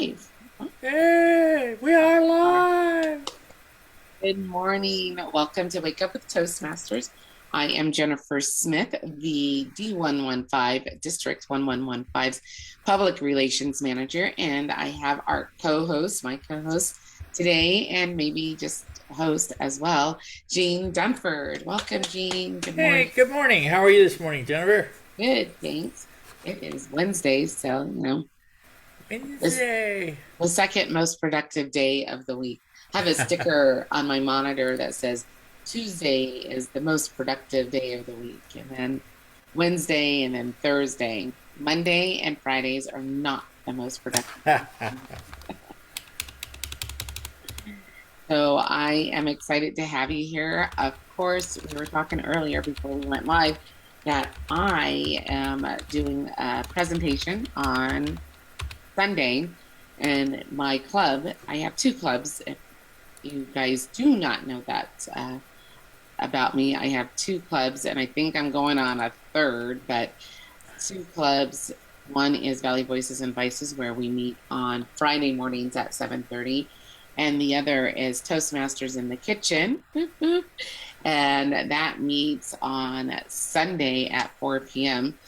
Live. Hey, we are live. Good morning. Welcome to Wake Up with Toastmasters. I am Jennifer Smith, the D115 District 1115's Public Relations Manager, and I have my co-host today, and maybe just host as well, Jean Dunford. Welcome, Jean. Good morning. Hey, good morning. How are you this morning, Jennifer? Good, thanks. It is Wednesday, so this Wednesday. the second most productive day of the week. I have a sticker on my monitor that says Tuesday is the most productive day of the week, and then Wednesday, and then Thursday. Monday and Fridays are not the most productive. So I am excited to have you here. Of course, we were talking earlier before we went live that I am doing a presentation on Sunday, and my club, I have two clubs. If you guys do not know that about me, I have two clubs, and I think I'm going on a third, but two clubs. One is Valley Voices and Vices, where we meet on Friday mornings at 7:30, and the other is Toastmasters in the Kitchen, and that meets on Sunday at 4 p.m.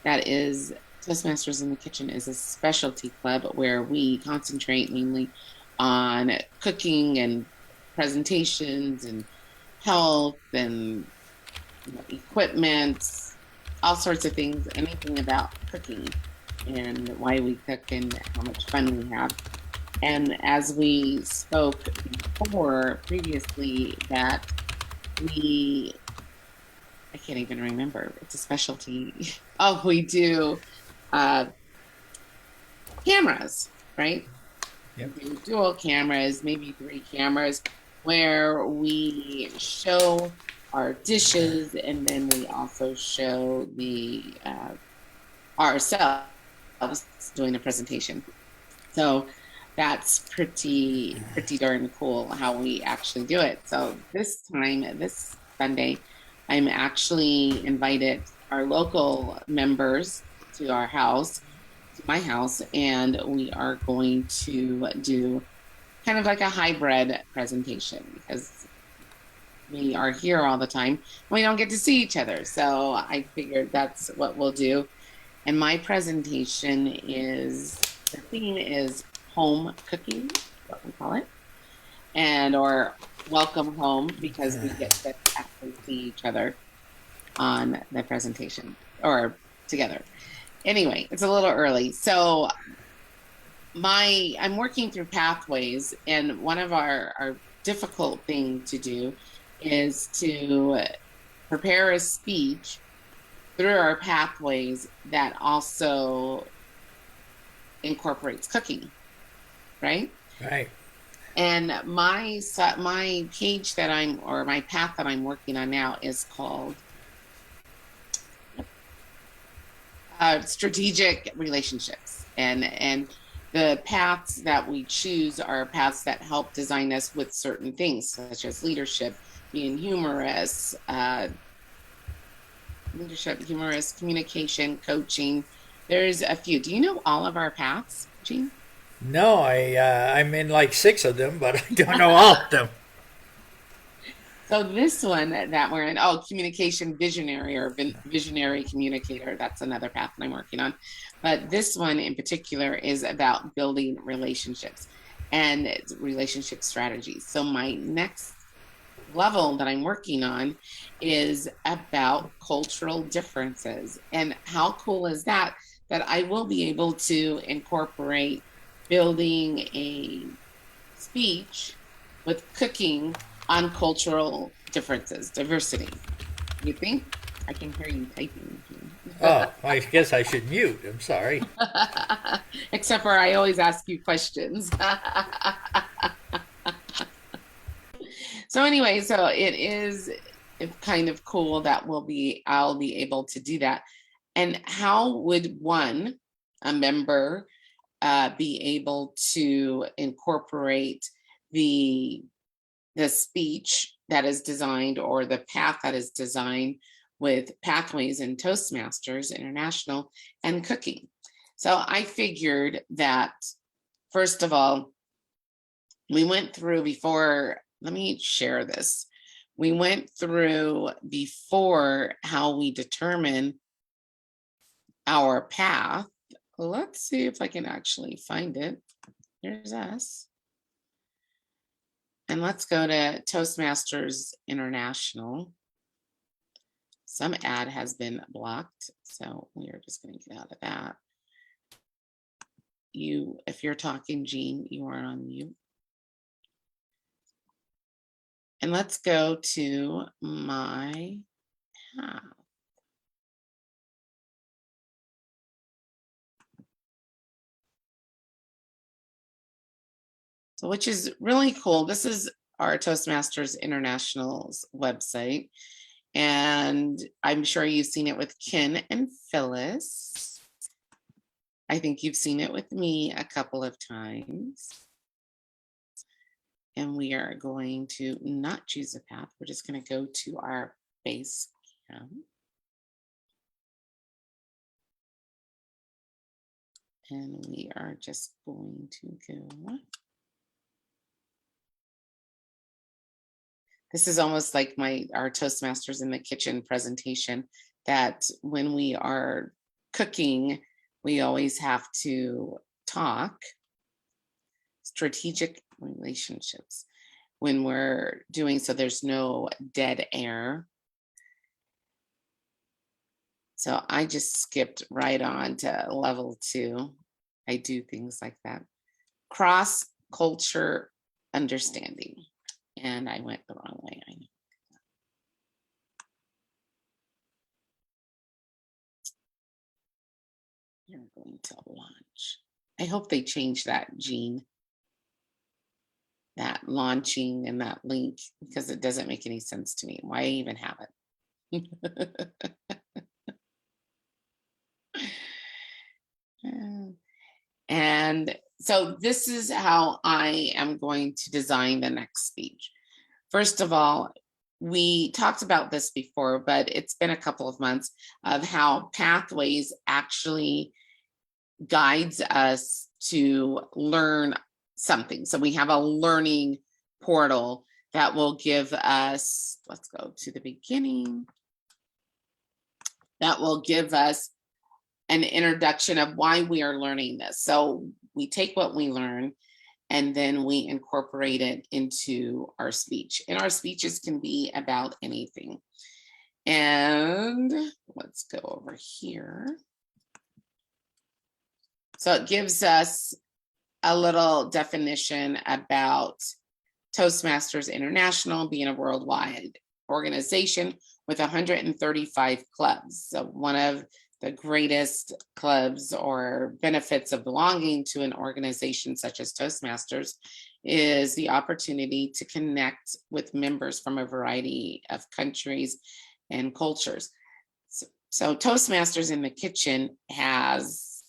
That is Toastmasters in the Kitchen is a specialty club where we concentrate mainly on cooking and presentations and health and equipment, all sorts of things, anything about cooking and why we cook and how much fun we have. And as we spoke before previously, that we, I can't even remember, it's a specialty. Oh, we do uh, cameras, right? Yep. We do dual cameras, maybe three cameras, where we show our dishes, and then we also show the ourselves doing the presentation. So that's pretty darn cool how we actually do it. So this Sunday, I'm actually invited our local members to our house, to my house, and we are going to do kind of like a hybrid presentation because we are here all the time. We don't get to see each other. So I figured that's what we'll do. And my presentation is the theme is home cooking, what we call it, and or welcome home because we get to actually see each other on the presentation or together. Anyway, it's a little early. So I'm working through pathways, and one of our difficult thing to do is to prepare a speech through our pathways that also incorporates cooking, right? Right. And my page that my path that I'm working on now is called strategic relationships, and the paths that we choose are paths that help design us with certain things, such as leadership, being humorous, communication, coaching. There's a few. Do you know all of our paths, Jean? No, I'm in like six of them, but I don't know all of them. So this one that we're in, oh, communication visionary or visionary communicator, that's another path that I'm working on. But this one in particular is about building relationships and relationship strategies. So my next level that I'm working on is about cultural differences. And how cool is that? That I will be able to incorporate building a speech with cooking on cultural differences, diversity. You think? I can hear you typing. Oh, I guess I should mute. I'm sorry. Except for I always ask you questions. So anyway, so it is kind of cool that I'll be able to do that. And how would a member, be able to incorporate the the speech that is designed or the path that is designed with pathways in Toastmasters International and cooking? So I figured that first of all, we went through before, let me share this. We went through before how we determine our path. Let's see if I can actually find it. Here's us. And let's go to Toastmasters International. Some ad has been blocked, so we are just going to get out of that. If you're talking, Jean, you are on mute. And let's go to my path. So, which is really cool. This is our Toastmasters International's website. And I'm sure you've seen it with Ken and Phyllis. I think you've seen it with me a couple of times. And we are going to not choose a path. We're just going to go to our base camp. And we are just going to go. This is almost like our Toastmasters in the Kitchen presentation, that when we are cooking, we always have to talk. Strategic relationships when we're doing so, there's no dead air. So I just skipped right on to level 2. I do things like that. Cross-culture understanding. And I went the wrong way. I know. You're going to launch. I hope they change that, Jean. That launching and that link, because it doesn't make any sense to me. Why even have it? And so this is how I am going to design the next speech. First of all, we talked about this before, but it's been a couple of months of how Pathways actually guides us to learn something. So we have a learning portal that will give us, let's go to the beginning, that will give us an introduction of why we are learning this. So we take what we learn and then we incorporate it into our speech. And our speeches can be about anything. And let's go over here. So it gives us a little definition about Toastmasters International being a worldwide organization with 135 clubs. So one of the greatest clubs or benefits of belonging to an organization such as Toastmasters is the opportunity to connect with members from a variety of countries and cultures. So Toastmasters in the Kitchen has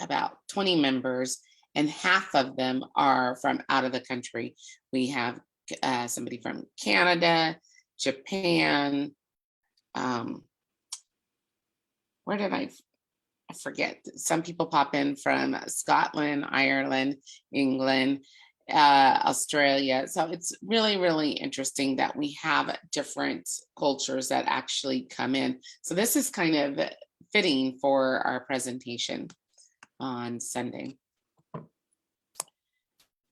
about 20 members, and half of them are from out of the country. We have somebody from Canada, Japan, where did I forget? Some people pop in from Scotland, Ireland, England, Australia. So it's really, really interesting that we have different cultures that actually come in. So this is kind of fitting for our presentation on Sunday.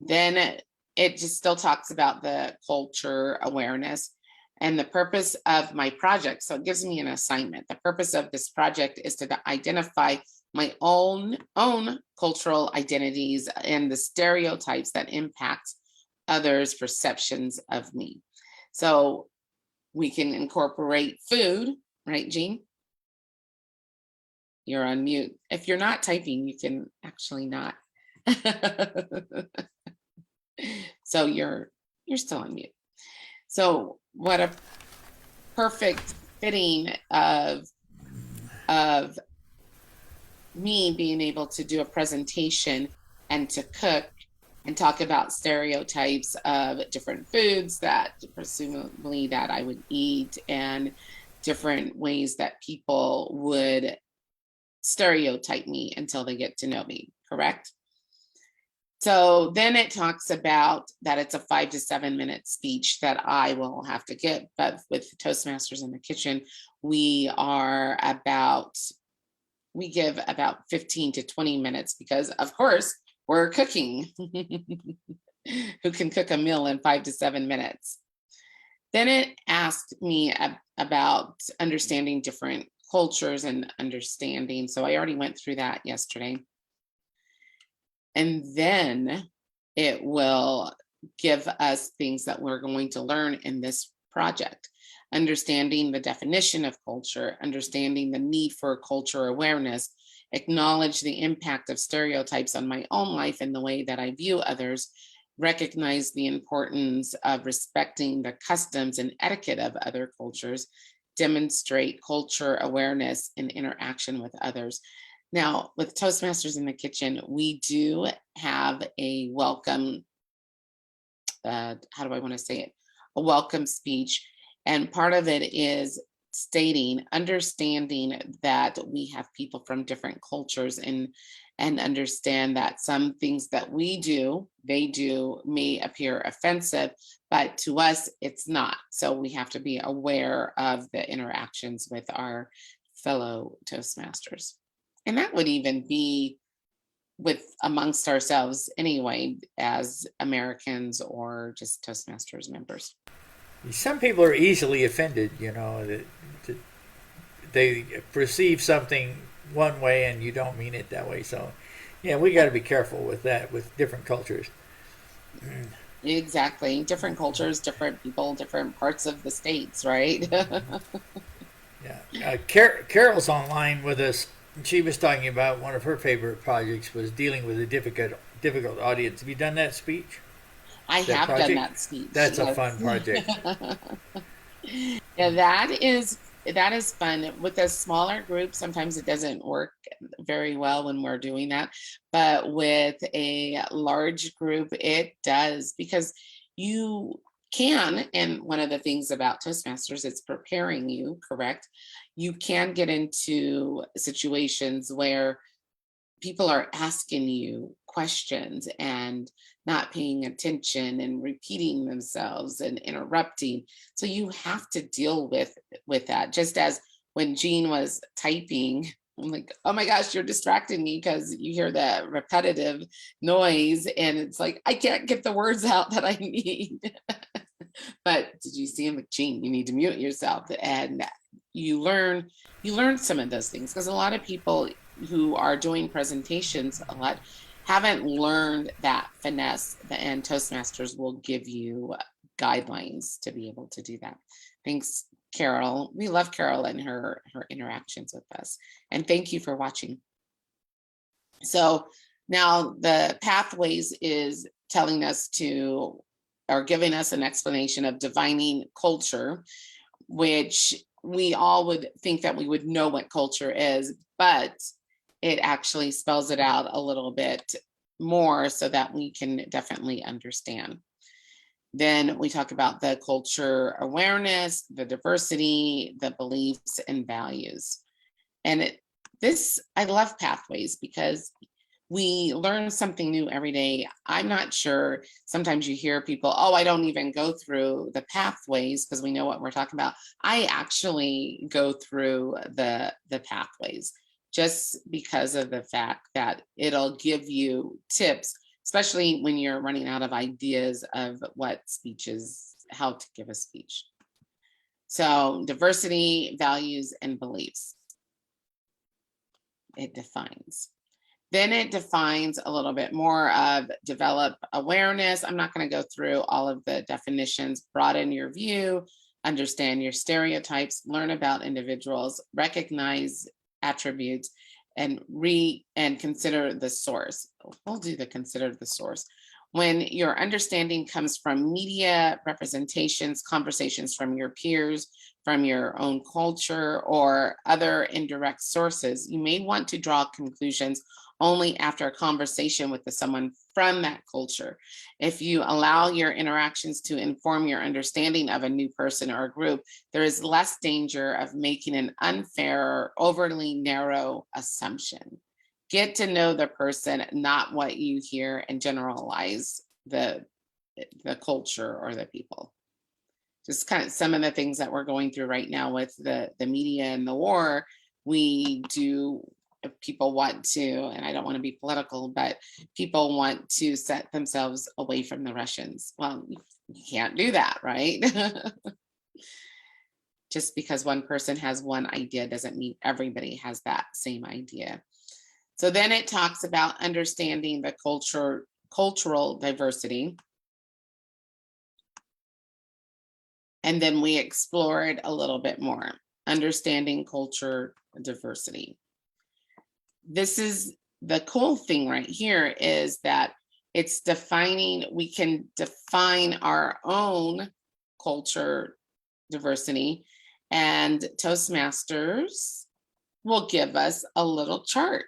Then it just still talks about the culture awareness and the purpose of my project. So it gives me an assignment. The purpose of this project is to identify my own cultural identities and the stereotypes that impact others' perceptions of me. So we can incorporate food, right, Jean? You're on mute. If you're not typing, you can actually not. So you're still on mute. So what a perfect fitting of me being able to do a presentation and to cook and talk about stereotypes of different foods that presumably that I would eat and different ways that people would stereotype me until they get to know me, correct? So then it talks about that it's a 5 to 7 minute speech that I will have to give. But with Toastmasters in the Kitchen, we give about 15 to 20 minutes because, of course, we're cooking. Who can cook a meal in 5 to 7 minutes? Then it asked me about understanding different cultures and understanding. So I already went through that yesterday. And then it will give us things that we're going to learn in this project. Understanding the definition of culture, understanding the need for culture awareness, acknowledge the impact of stereotypes on my own life and the way that I view others, recognize the importance of respecting the customs and etiquette of other cultures, demonstrate culture awareness in interaction with others. Now, with Toastmasters in the Kitchen, we do have a welcome, how do I want to say it? A welcome speech. And part of it is stating, understanding that we have people from different cultures and understand that some things that they do may appear offensive, but to us, it's not. So we have to be aware of the interactions with our fellow Toastmasters. And that would even be with amongst ourselves anyway, as Americans or just Toastmasters members. Some people are easily offended, that they perceive something one way and you don't mean it that way. So, yeah, we got to be careful with that with different cultures. Exactly. Different cultures, different people, different parts of the states, right? Yeah. Carol's online with us. She was talking about one of her favorite projects was dealing with a difficult audience. Have you done that speech? I have done that speech. That's a fun project. Yeah, that is fun. With a smaller group, sometimes it doesn't work very well when we're doing that. But with a large group, it does, because you can, and one of the things about Toastmasters, it's preparing you, correct? You can get into situations where people are asking you questions and not paying attention and repeating themselves and interrupting. So you have to deal with that. Just as when Jean was typing, I'm like, oh my gosh, you're distracting me, because you hear that repetitive noise and it's like, I can't get the words out that I need. But did you see him like, Jean, you need to mute yourself? And you learn some of those things, because a lot of people who are doing presentations a lot haven't learned that finesse, and Toastmasters will give you guidelines to be able to do that. Thanks, Carol. We love Carol and her interactions with us. And thank you for watching. So now the pathways is telling us to, or giving us an explanation of defining culture, which we all would think that we would know what culture is, but it actually spells it out a little bit more so that we can definitely understand. Then we talk about the culture awareness, the diversity, the beliefs and values. And I love pathways because we learn something new every day. I'm not sure, sometimes you hear people, oh, I don't even go through the pathways because we know what we're talking about. I actually go through the pathways just because of the fact that it'll give you tips, especially when you're running out of ideas of how to give a speech. So diversity, values, and beliefs. It defines. Then it defines a little bit more of develop awareness. I'm not going to go through all of the definitions. Broaden your view, understand your stereotypes, learn about individuals, recognize attributes, and consider the source. We'll do the consider the source. When your understanding comes from media representations, conversations from your peers, from your own culture, or other indirect sources, you may want to draw conclusions only after a conversation with someone from that culture. If you allow your interactions to inform your understanding of a new person or a group, there is less danger of making an unfair or overly narrow assumption. Get to know the person, not what you hear, and generalize the culture or the people. Just kind of some of the things that we're going through right now with the media and the war. We do, if people want to, and I don't want to be political, but people want to set themselves away from the Russians. Well, you can't do that, right? Just because one person has one idea doesn't mean everybody has that same idea. So then it talks about understanding the cultural diversity. And then we explored a little bit more, understanding culture diversity. This is the cool thing right here, is that it's defining, we can define our own culture diversity, and Toastmasters will give us a little chart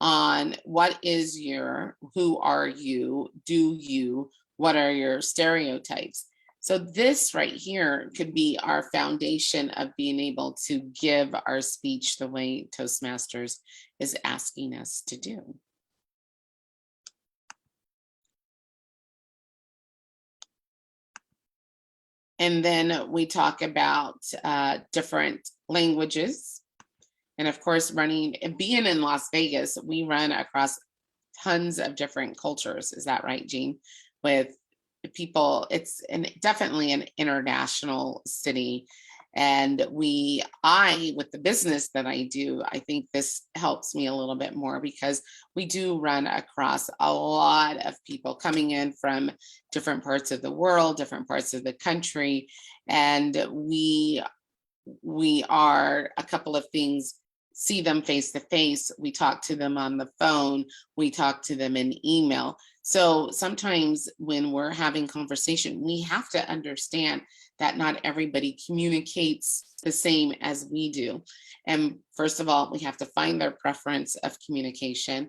on what is your, who are you, do you, what are your stereotypes. So this right here could be our foundation of being able to give our speech the way Toastmasters is asking us to do. And then we talk about different languages. And of course, being in Las Vegas, we run across tons of different cultures. Is that right, Jean? With people, it's definitely an international city. And with the business that I do, I think this helps me a little bit more, because we do run across a lot of people coming in from different parts of the world, different parts of the country. And we are a couple of things, see them face to face, we talk to them on the phone, we talk to them in email. So sometimes when we're having conversation, we have to understand that not everybody communicates the same as we do. And first of all, we have to find their preference of communication.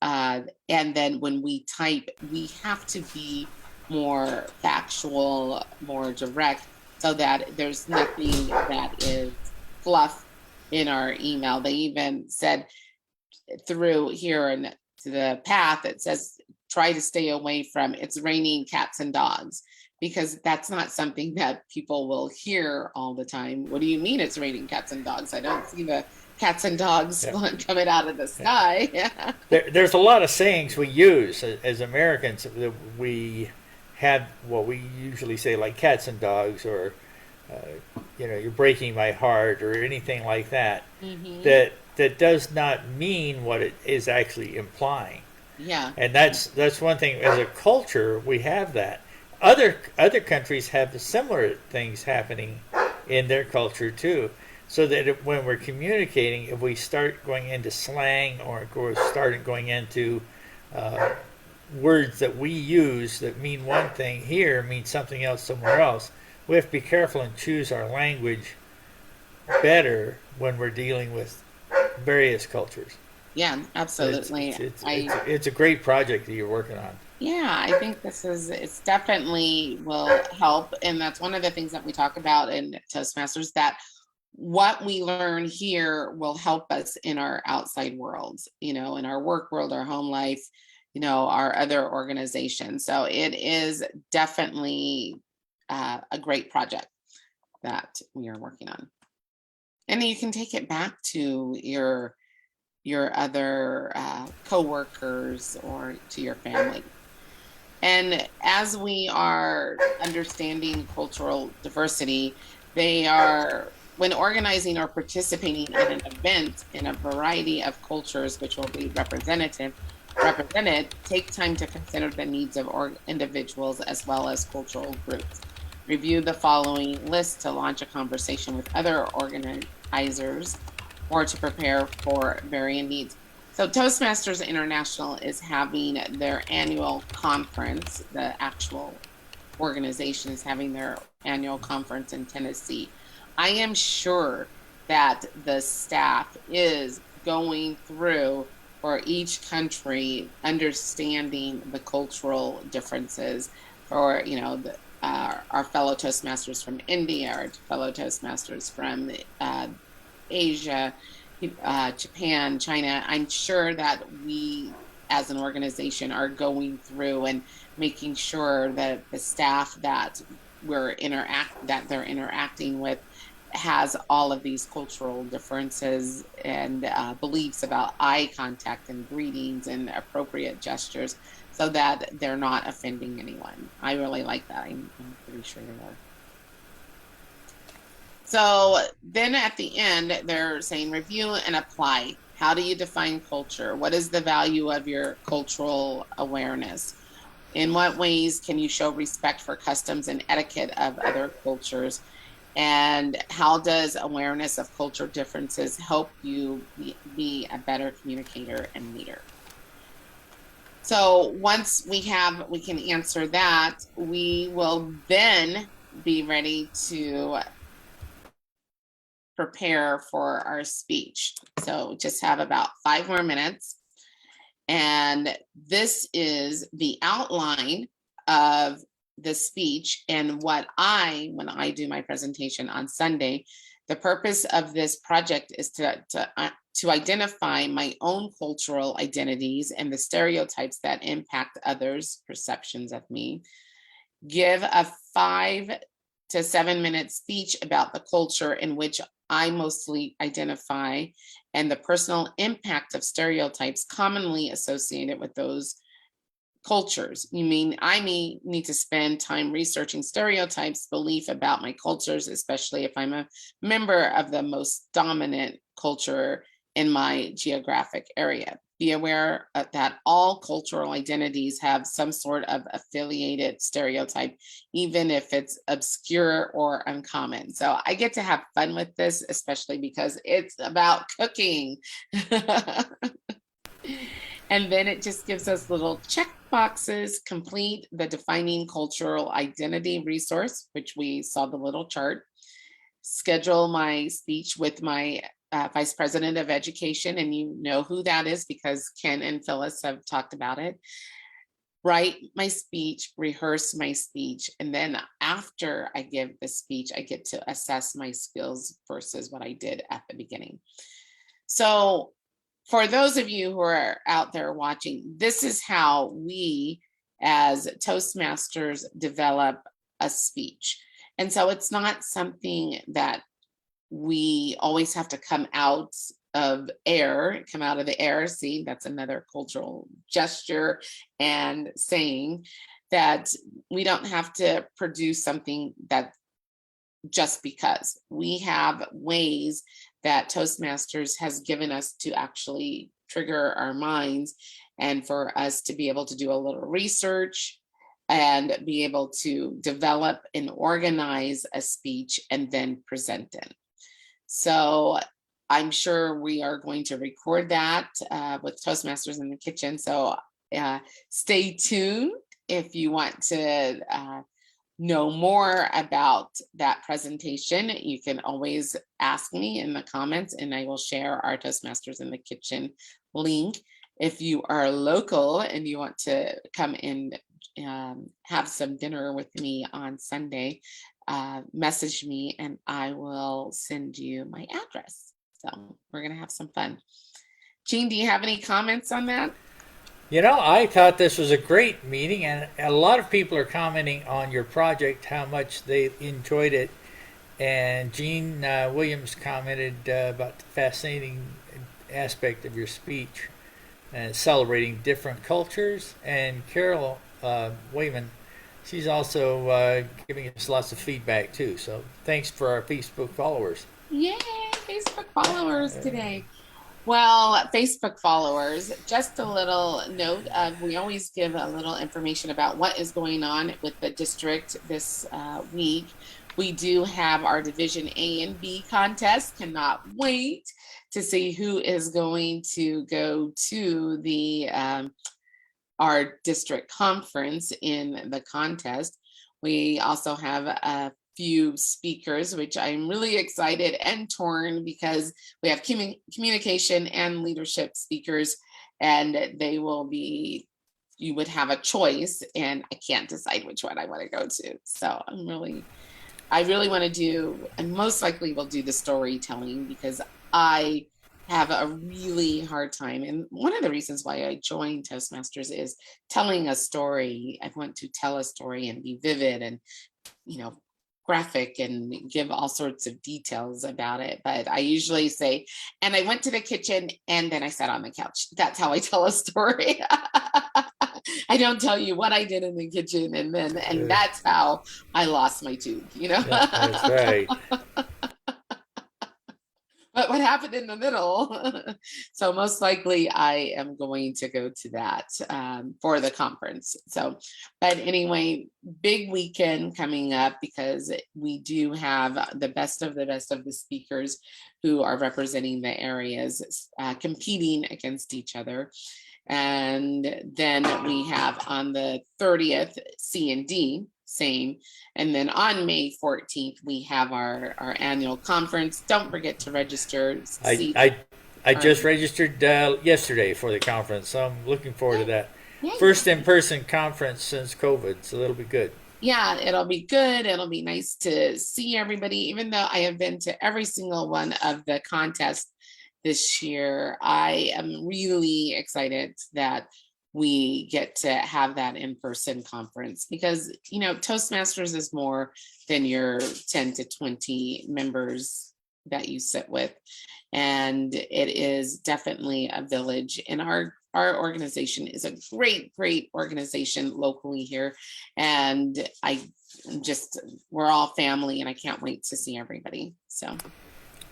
And then when we type, we have to be more factual, more direct, so that there's nothing that is fluff in our email. They even said through here in the path, it says, try to stay away from "it's raining cats and dogs," because that's not something that people will hear all the time. What do you mean it's raining cats and dogs? I don't see the cats and dogs coming out of the sky. There's a lot of sayings we use as Americans that we have, what we usually say, like cats and dogs, or you're breaking my heart, or anything like that. Mm-hmm. That does not mean what it is actually implying. Yeah. And that's one thing. As a culture, we have that. Other countries have similar things happening in their culture too. So that when we're communicating, if we start going into slang, or start going into words that we use that mean one thing here mean something else somewhere else, we have to be careful and choose our language better when we're dealing with various cultures. Yeah, absolutely. It's a great project that you're working on. Yeah, I think it's definitely will help. And that's one of the things that we talk about in Toastmasters, that what we learn here will help us in our outside worlds, in our work world, our home life, our other organizations. So it is definitely a great project that we are working on. And you can take it back to your other co-workers or to your family. And as we are understanding cultural diversity, when organizing or participating in an event in a variety of cultures which will be represented, take time to consider the needs of individuals as well as cultural groups. Review the following list to launch a conversation with other organizers or to prepare for varying needs. So Toastmasters International is having their annual conference. The actual organization is having their annual conference in Tennessee. I am sure that the staff is going through, for each country, understanding the cultural differences for, our fellow Toastmasters from India, our fellow Toastmasters from Asia, Japan, China, I'm sure that we as an organization are going through and making sure that the staff that they're interacting with has all of these cultural differences and beliefs about eye contact and greetings and appropriate gestures so that they're not offending anyone. I really like that. I'm pretty sure they are. So then at the end, they're saying review and apply. How do you define culture? What is the value of your cultural awareness? In what ways can you show respect for customs and etiquette of other cultures? And how does awareness of cultural differences help you be a better communicator and leader? So once we can answer that, we will then be ready to prepare for our speech. So just have about 5 more minutes. And this is the outline of the speech and when I do my presentation on Sunday, the purpose of this project is to identify my own cultural identities and the stereotypes that impact others' perceptions of me, give a 5 to 7 minute speech about the culture in which I mostly identify and the personal impact of stereotypes commonly associated with those cultures. I may need to spend time researching stereotypes, belief about my cultures, especially if I'm a member of the most dominant culture in my geographic area. Be aware that all cultural identities have some sort of affiliated stereotype, even if it's obscure or uncommon. So I get to have fun with this, especially because it's about cooking. And then it just gives us little check boxes, complete the defining cultural identity resource, which we saw the little chart, schedule my speech with my Vice President of Education, and you know who that is because Ken and Phyllis have talked about it. Write my speech, rehearse my speech, and then after I give the speech, I get to assess my skills versus what I did at the beginning. So for those of you who are out there watching, this is how we as Toastmasters develop a speech. And so it's not something that we always have to come out of the air. See, that's another cultural gesture and saying that we don't have to produce something that just because. We have ways that Toastmasters has given us to actually trigger our minds and for us to be able to do a little research and be able to develop and organize a speech and then present it. So I'm sure we are going to record that with Toastmasters in the Kitchen. So stay tuned if you want to know more about that presentation. You can always ask me in the comments and I will share our Toastmasters in the Kitchen link. If you are local and you want to come and have some dinner with me on Sunday, message me and I will send you my address. So we're going to have some fun. Jean, do you have any comments on that? I thought this was a great meeting, and a lot of people are commenting on your project, how much they enjoyed it. And Jean Williams commented about the fascinating aspect of your speech and celebrating different cultures. And Carol Wayman, she's also giving us lots of feedback too. So thanks for our Facebook followers. Yay, Facebook followers today. Well, Facebook followers, just a little note of we always give a little information about what is going on with the district this week. We do have our Division A and B contest. Cannot wait to see who is going to go to the our district conference in the contest. We also have a few speakers, which I'm really excited and torn because we have communication and leadership speakers, and they will be, you would have a choice, and I can't decide which one I want to go to. So I really want to do, and most likely will do the storytelling because I have a really hard time. And one of the reasons why I joined Toastmasters is telling a story. I want to tell a story and be vivid and, you know, graphic and give all sorts of details about it. But I usually say, and I went to the kitchen and then I sat on the couch. That's how I tell a story. I don't tell you what I did in the kitchen, and that's how I lost my tooth, you know. Yeah, that's right. But what happened in the middle? So most likely I am going to go to that for the conference. So, but anyway, big weekend coming up because we do have the best of the best of the speakers who are representing the areas competing against each other. And then we have on the 30th C&D, same. And then on May 14th, we have our annual conference. Don't forget to register. I I, I just registered yesterday for the conference, so I'm looking forward to that. Yeah, First in-person conference since COVID, so that'll be good. yeah, it'll be good. It'll be nice to see everybody. Even though I have been to every single one of the contests this year, I am really excited that we get to have that in-person conference because, you know, Toastmasters is more than your 10 to 20 members that you sit with. And it is definitely a village. And our organization is a great organization locally here. And we're all family and I can't wait to see everybody. So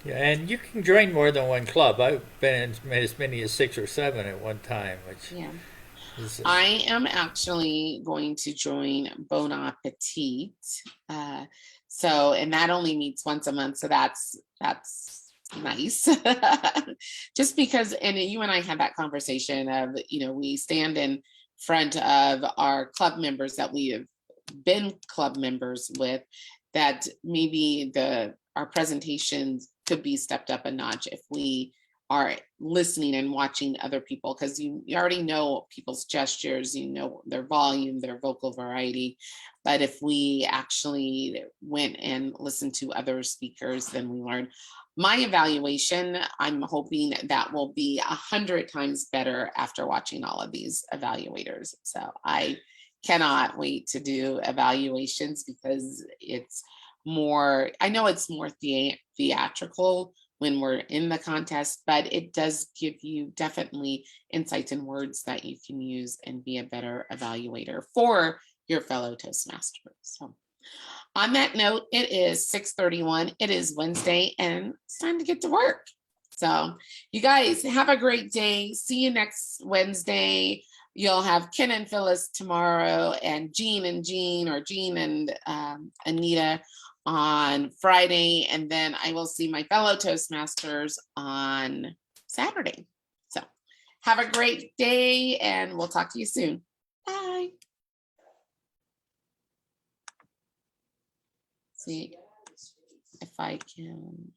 Yeah, and you can join more than one club. I've been in as many as 6 or 7 at one time, which yeah. is I am actually going to join Bon Appetit. Uh, and that only meets once a month. So that's nice. Just because, and you and I had that conversation of, you know, we stand in front of our club members that we have been club members with, that maybe our presentations could be stepped up a notch if we are listening and watching other people, because you already know people's gestures, you know their volume, their vocal variety. But if we actually went and listened to other speakers, then we learn. My evaluation, I'm hoping that will be 100 times better after watching all of these evaluators. So I cannot wait to do evaluations because it's more, I know it's more theatrical when we're in the contest, but it does give you definitely insights and words that you can use and be a better evaluator for your fellow Toastmasters. So on that note, it is 6:31. It is Wednesday and it's time to get to work. So you guys have a great day. See you next Wednesday. You'll have Ken and Phyllis tomorrow and Jean and Jean, or Jean and Anita on Friday. And then I will see my fellow Toastmasters on Saturday. So have a great day and we'll talk to you soon. Bye. See if I can.